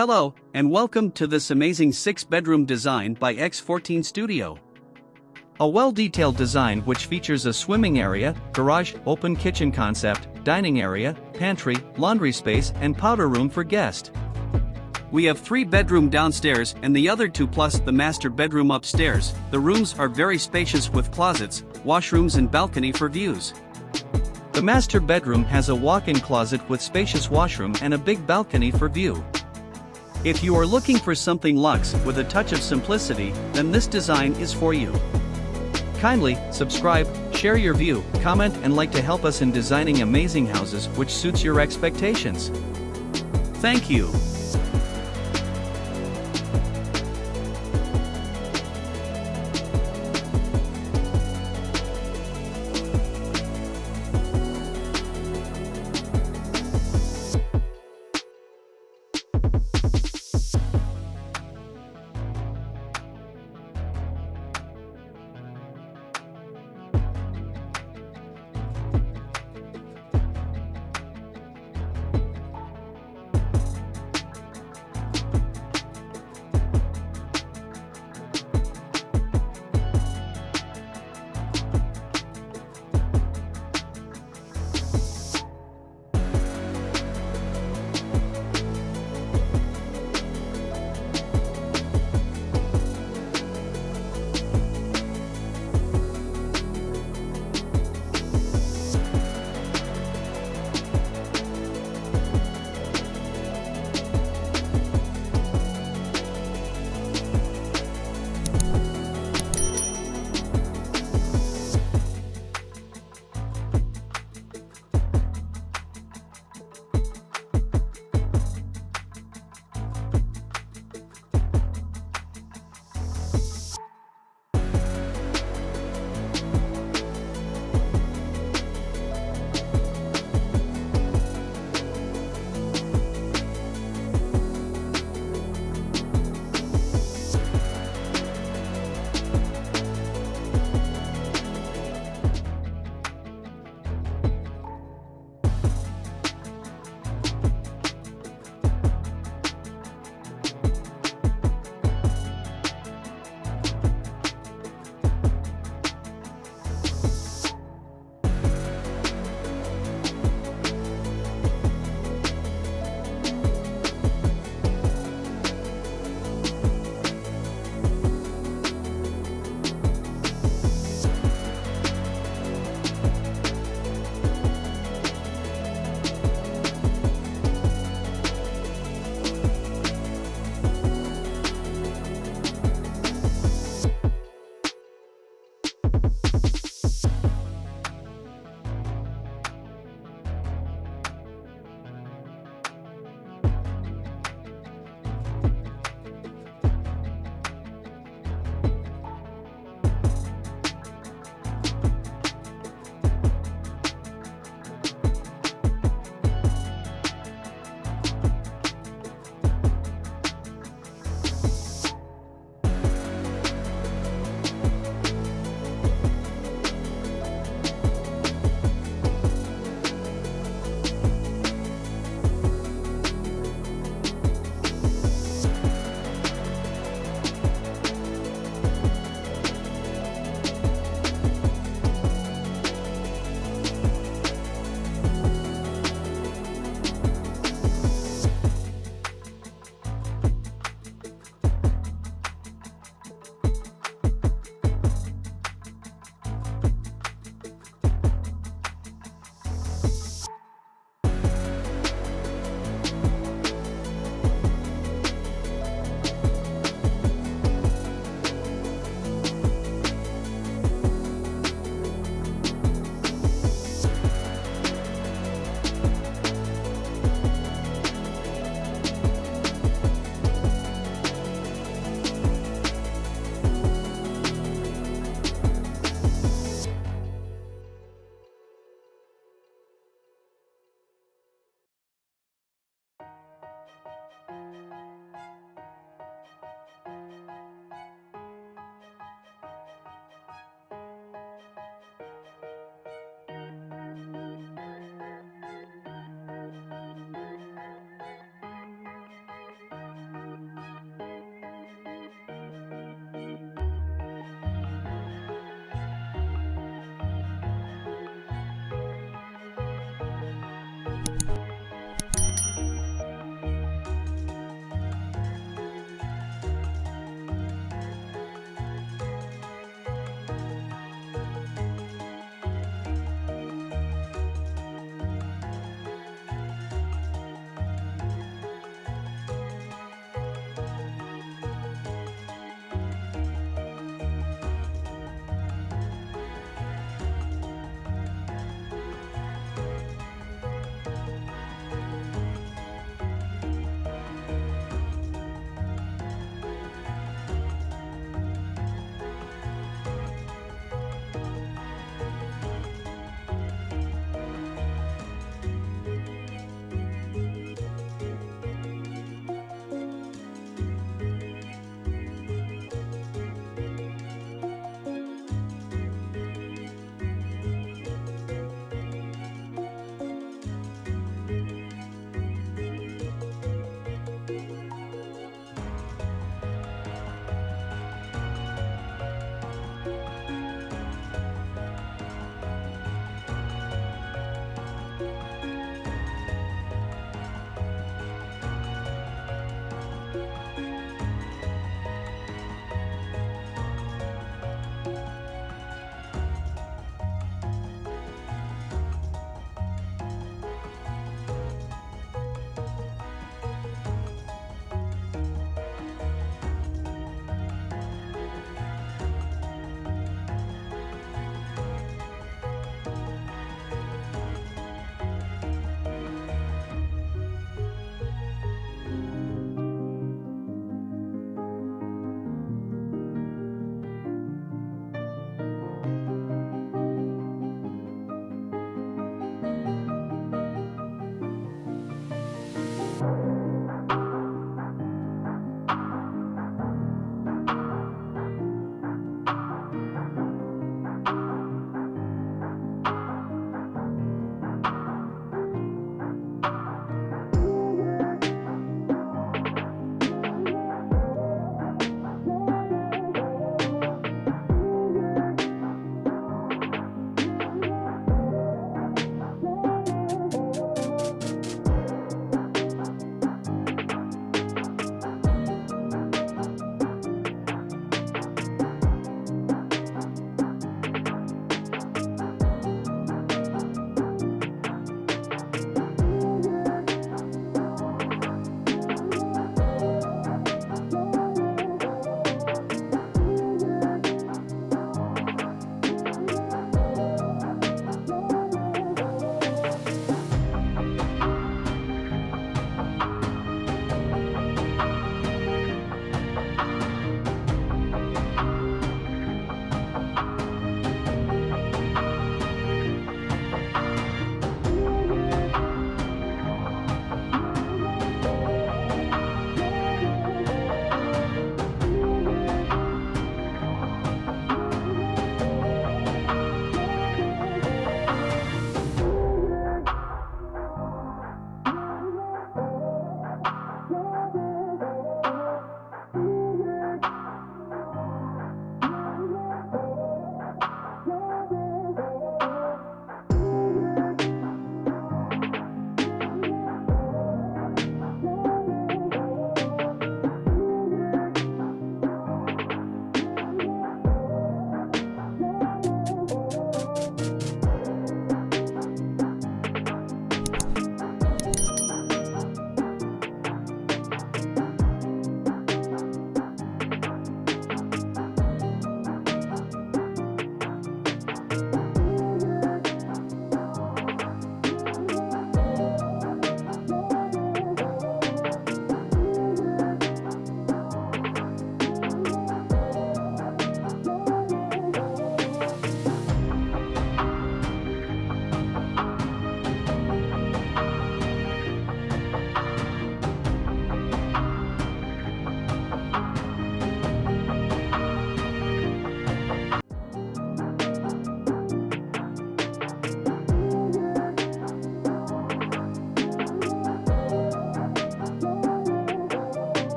Hello, and welcome to this amazing 6-bedroom design by X14 Studio. A well-detailed design which features a swimming area, garage, open kitchen concept, dining area, pantry, laundry space, and powder room for guests. We have 3-bedroom downstairs and the other 2 plus the master bedroom upstairs. The rooms are very spacious with closets, washrooms and balcony for views. The master bedroom has a walk-in closet with spacious washroom and a big balcony for view. If you are looking for something luxe with a touch of simplicity, then this design is for you. Kindly subscribe, share your view, comment and like to help us in designing amazing houses which suits your expectations. Thank you.